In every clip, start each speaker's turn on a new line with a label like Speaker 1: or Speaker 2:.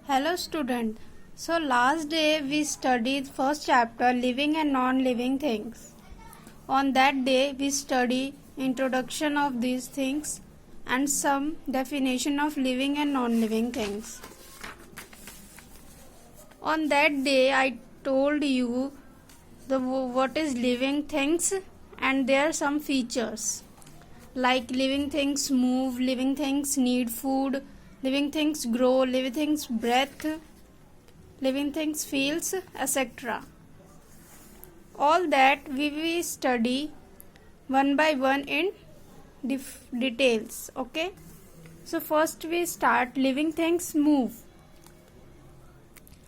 Speaker 1: Hello student. So last day we studied first chapter living and non-living things. On that day we study introduction of these things and some definition of living and non-living things. On that day I told you what is living things and there are some features like living things move, living things need food, living things grow, living things breathe, living things feels, etc. All that we will study one by one in details. Okay, so first we start living things move.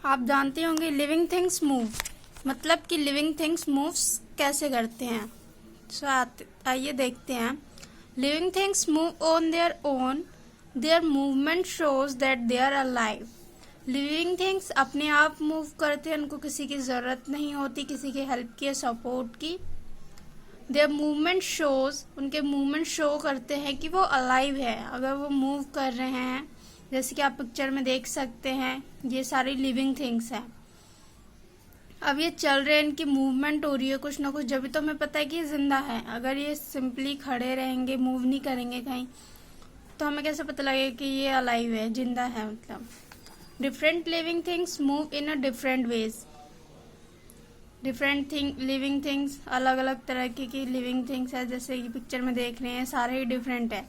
Speaker 1: आप जानते होंगे living things move मतलब कि living things moves कैसे करते हैं. सो आइए देखते हैं. Living things move on their own. Their movement shows that they are alive. Living things अपने आप मूव करते हैं, उनको किसी की जरूरत नहीं होती, किसी की हेल्प की, सपोर्ट की. देयर मूवमेंट शोज, उनके मूवमेंट शो करते हैं कि वो अलाइव है, अगर वो मूव कर रहे हैं. जैसे कि आप पिक्चर में देख सकते हैं ये सारी लिविंग थिंग्स हैं. अब ये चल रहे हैं, इनकी मूवमेंट हो रही है कुछ ना कुछ, जब भी तो हमें पता है कि ये जिंदा है. अगर ये सिंपली खड़े रहेंगे, मूव नहीं करेंगे कहीं, तो हमें कैसे पता लगेगा कि ये अलाइव है, जिंदा है. मतलब different living things move in a different ways. Different living things, अलग अलग तरह की लिविंग थिंग्स है. जैसे कि पिक्चर में देख रहे हैं सारे ही डिफरेंट है.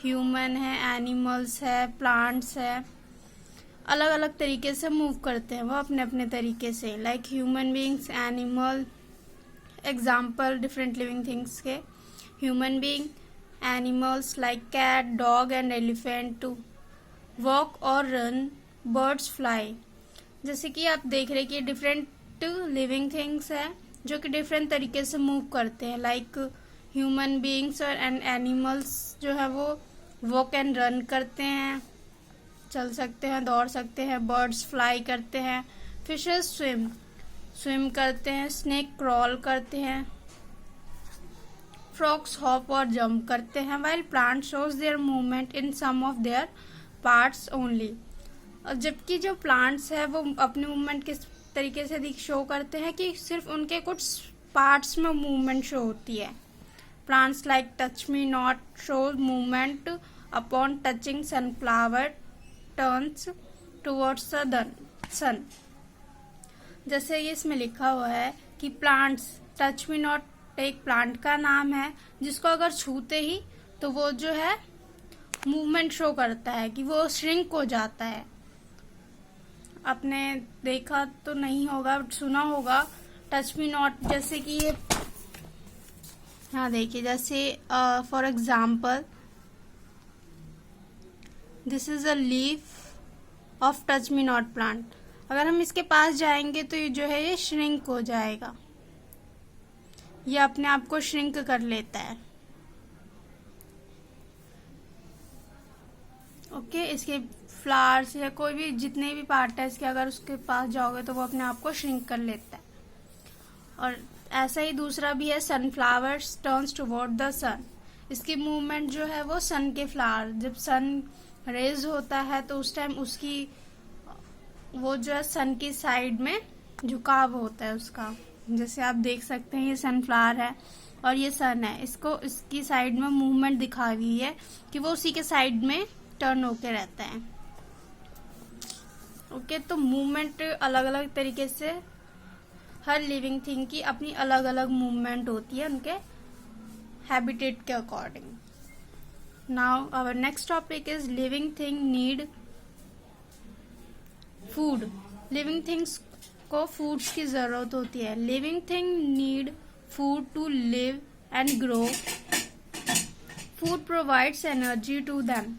Speaker 1: ह्यूमन है, एनिमल्स है, प्लांट्स है. अलग अलग तरीके से मूव करते हैं वो अपने अपने तरीके से. Like human beings, animal. Example different living things के: human being, animals like cat, dog and elephant to walk और रन, बर्ड्स फ्लाई. जैसे कि आप देख रहे हैं कि डिफरेंट लिविंग थिंग्स है जो कि डिफरेंट तरीके से मूव करते हैं. लाइक ह्यूमन बीइंग्स और एनिमल्स जो है वो वॉक एंड रन करते हैं, चल सकते हैं, दौड़ सकते हैं. बर्ड्स फ्लाई करते हैं. फिशेस स्विम करते हैं. स्नेक क्रॉल करते हैं. फ्रॉग्स हॉप और जंप करते हैं. While plant shows their movement in some of their parts only. और जबकि जो प्लांट्स है वो अपने मूवमेंट किस तरीके से शो करते हैं कि सिर्फ उनके कुछ पार्ट्स में मूवमेंट शो होती है. Plants like touch me not shows movement upon touching sunflower turns towards the sun. जैसे ये इसमें लिखा हुआ है कि प्लांट्स, टच मी नॉट एक प्लांट का नाम है जिसको अगर छूते ही तो वो जो है मूवमेंट शो करता है कि वो श्रिंक हो जाता है. आपने देखा तो नहीं होगा, सुना होगा टच मी नॉट. जैसे कि ये यहाँ देखिए, जैसे for example this is a leaf of touch me not plant. अगर हम इसके पास जाएंगे तो ये जो है ये श्रिंक हो जाएगा, ये अपने आप को श्रिंक कर लेता है. ओके, इसके फ्लावर्स या कोई भी जितने भी पार्ट है इसके, अगर उसके पास जाओगे तो वो अपने आप को श्रिंक कर लेता है. और ऐसा ही दूसरा भी है, सनफ्लावर्स टर्न्स टुवर्ड द सन. इसकी मूवमेंट जो है वो सन के फ्लावर, जब सन रेज होता है तो उस टाइम उसकी वो जो है सन की साइड में झुकाव होता है उसका. जैसे आप देख सकते हैं ये सनफ्लावर है और ये सन है, इसको इसकी साइड में मूवमेंट दिखा हुई है कि वो उसी के साइड में टर्न होके रहता है. ओके, तो मूवमेंट अलग अलग तरीके से हर लिविंग थिंग की अपनी अलग अलग मूवमेंट होती है उनके हैबिटेट के according. Now our next topic is living thing need food. Living things को फूड्स की जरूरत होती है. Living thing need food to live and grow. Food provides energy to them.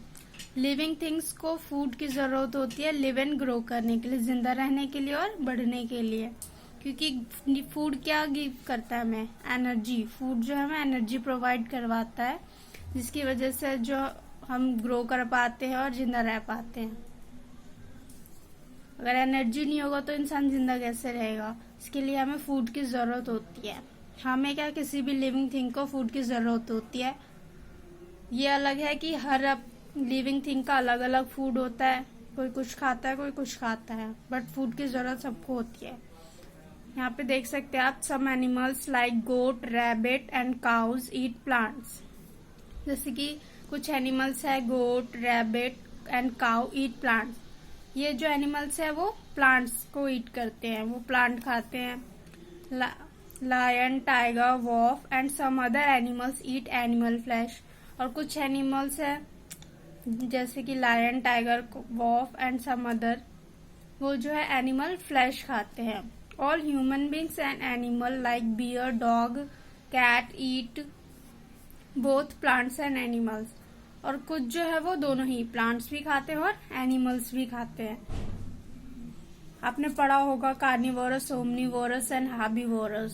Speaker 1: Living things को फूड की जरूरत होती है लिव एंड ग्रो करने के लिए, जिंदा रहने के लिए और बढ़ने के लिए. क्योंकि फूड क्या गिव करता है हमें? एनर्जी. फूड जो है हमें एनर्जी प्रोवाइड करवाता है, जिसकी वजह से जो हम ग्रो कर पाते हैं और जिंदा रह पाते हैं. अगर एनर्जी नहीं होगा तो इंसान जिंदा कैसे रहेगा? इसके लिए हमें फूड की जरूरत होती है. हमें क्या, किसी भी लिविंग थिंग को फूड की जरूरत होती है. ये अलग है कि हर लिविंग थिंग का अलग अलग फूड होता है. कोई कुछ खाता है, कोई कुछ खाता है, बट फूड की जरूरत सबको होती है। यहाँ पे देख सकते हैं आप, some animals like goat, rabbit and cows eat plants. जैसे कि कुछ एनिमल्स है, goat, rabbit and cow eat plants. ये जो एनिमल्स है वो प्लांट्स को ईट करते हैं, वो प्लांट खाते हैं। Lion, tiger, wolf and some other animals eat animal flesh. और कुछ एनिमल्स है जैसे कि lion, tiger, wolf and some other, वो जो है एनिमल फ्लैश खाते हैं। All human beings and animal like bear, dog, cat eat both plants and animals. और कुछ जो है वो दोनों ही, प्लांट्स भी खाते हैं और एनिमल्स भी खाते हैं। आपने पढ़ा होगा कार्निवोरस, ओमनिवोरस एंड हार्बिवोरस,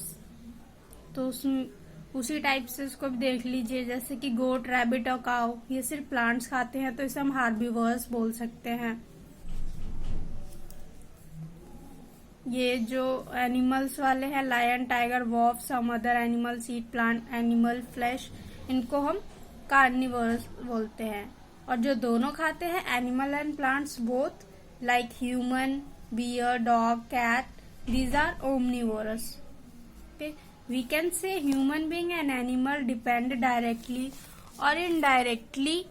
Speaker 1: तो उसी टाइप से इसको भी देख लीजिए। जैसे कि गोट, रैबिट और काऊ ये सिर्फ प्लांट्स खाते हैं, तो इसे हम हार्बिवोरस बोल सकते हैं। ये जो एनिमल्स वाले हैं, lion, tiger, wolf, some other animals eat plant animal flesh, इनको हम कार्निवोरस बोलते हैं। और जो दोनों खाते हैं, animal and plants both, like human, bear, dog, cat, these are omnivorous. Okay, we can say human being and animal depend directly और इनडायरेक्टली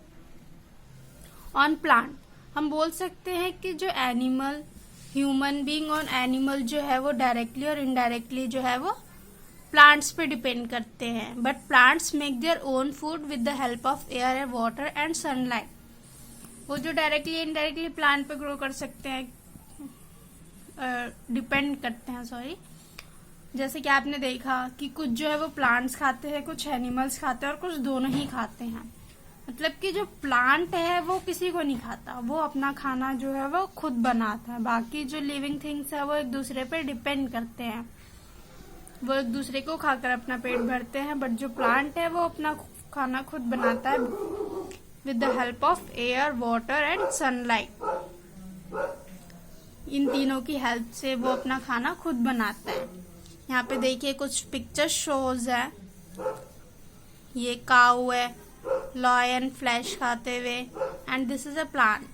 Speaker 1: ऑन प्लांट। हम बोल सकते हैं कि जो एनिमल, ह्यूमन बीइंग और एनिमल जो है वो डायरेक्टली और इनडायरेक्टली जो है वो प्लांट्स पे डिपेंड करते हैं। But plants make their own food with the help of air, water and sunlight. वो जो डायरेक्टली इनडायरेक्टली प्लांट पे ग्रो कर सकते हैं, डिपेंड करते हैं, सॉरी। जैसे कि आपने देखा कि कुछ जो है वो प्लांट्स खाते हैं, कुछ एनिमल्स खाते हैं और कुछ दोनों ही खाते हैं। मतलब कि जो प्लांट है वो किसी को नहीं खाता, वो अपना खाना जो है वो खुद बनाता है। बाकी जो लिविंग थिंग्स है वो एक दूसरे पे डिपेंड करते हैं, वो एक दूसरे को खाकर अपना पेट भरते हैं। बट जो प्लांट है वो अपना खाना खुद बनाता है with the help of air, water and sunlight. इन तीनों की हेल्प से वो अपना खाना खुद बनाता है। यहाँ पे देखिए कुछ पिक्चर शोज है। ये काऊ है, लॉयन फ्लैश खाते हुए, and this is a plant.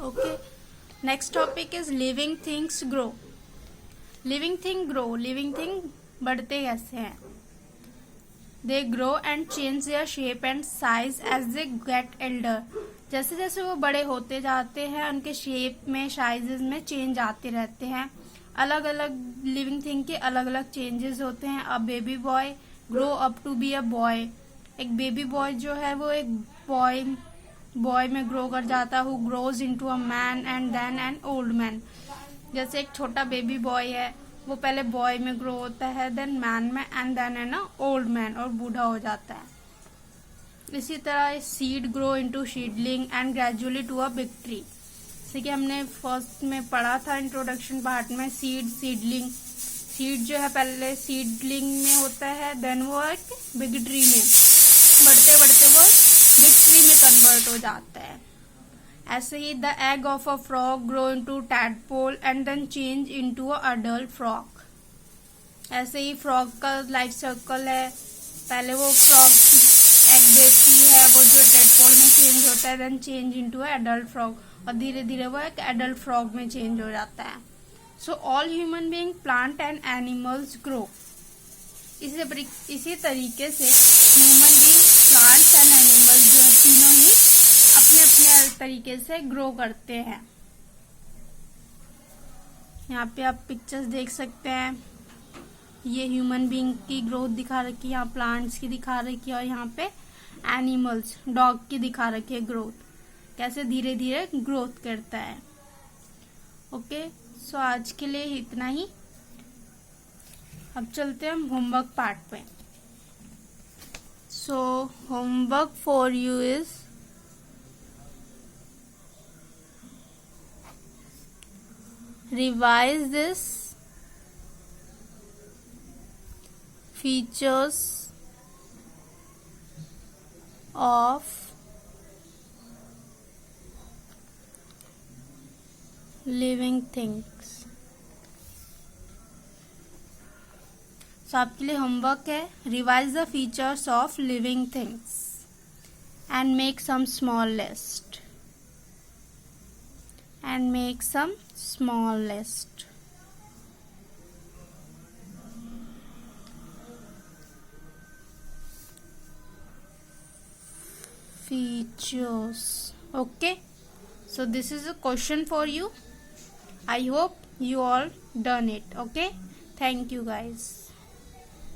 Speaker 1: Okay, next topic is living things grow. Living thing grow, living thing बढ़ते कैसे हैं? They grow and change their shape and size as they get elder. जैसे जैसे वो बड़े होते जाते हैं, उनके शेप में, साइजेस में चेंज आते रहते हैं। अलग अलग लिविंग थिंग के अलग अलग चेंजेस होते हैं। A baby boy grow up to be a boy. एक बेबी बॉय जो है वो एक बॉय में ग्रो कर जाता है, who grows into a man and then an old man. जैसे एक छोटा बेबी बॉय है, वो पहले बॉय में ग्रो होता है, देन मैन में, एंड देन है ना ओल्ड मैन, और बूढ़ा हो जाता है। इसी तरह seed grow into seedling and gradually to a big tree. जैसे कि हमने फर्स्ट में पढ़ा था इंट्रोडक्शन पार्ट में, सीडलिंग। सीड जो है पहले सीडलिंग में होता है, देन वो एक बिग ट्री में बढ़ते बढ़ते वो बिग ट्री में कन्वर्ट हो जाता है। ऐसे ही the egg of a frog grow into tadpole and then change into a adult frog. ऐसे ही फ्रॉग का लाइफ सर्कल है, पहले वो फ्रॉग एग देती है, वो जो टैडपोल में चेंज होता है, then change into a adult frog, और धीरे धीरे वो एक एडल्ट फ्रॉग में चेंज हो जाता है। So all human being, plant and animals grow. इसी तरीके से human being, plants and animals जो है तीनों ही अपने अपने तरीके से ग्रो करते हैं। यहाँ पे आप पिक्चर्स देख सकते हैं। ये ह्यूमन बीइंग की ग्रोथ दिखा रखी है, यहाँ प्लांट्स की दिखा रखी है, और यहाँ पे एनिमल्स, डॉग की दिखा रखी है ग्रोथ, कैसे धीरे धीरे ग्रोथ करता है। ओके, सो आज के लिए इतना ही। अब चलते हैं हम होमवर्क पार्ट पे। So homework for you is revise this features of living things। So आपके लिए होमवर्क है, revise the features of living things and make some small list. And make some small list. Features. Okay, so this is a question for you. I hope you all done it. Okay, thank you guys.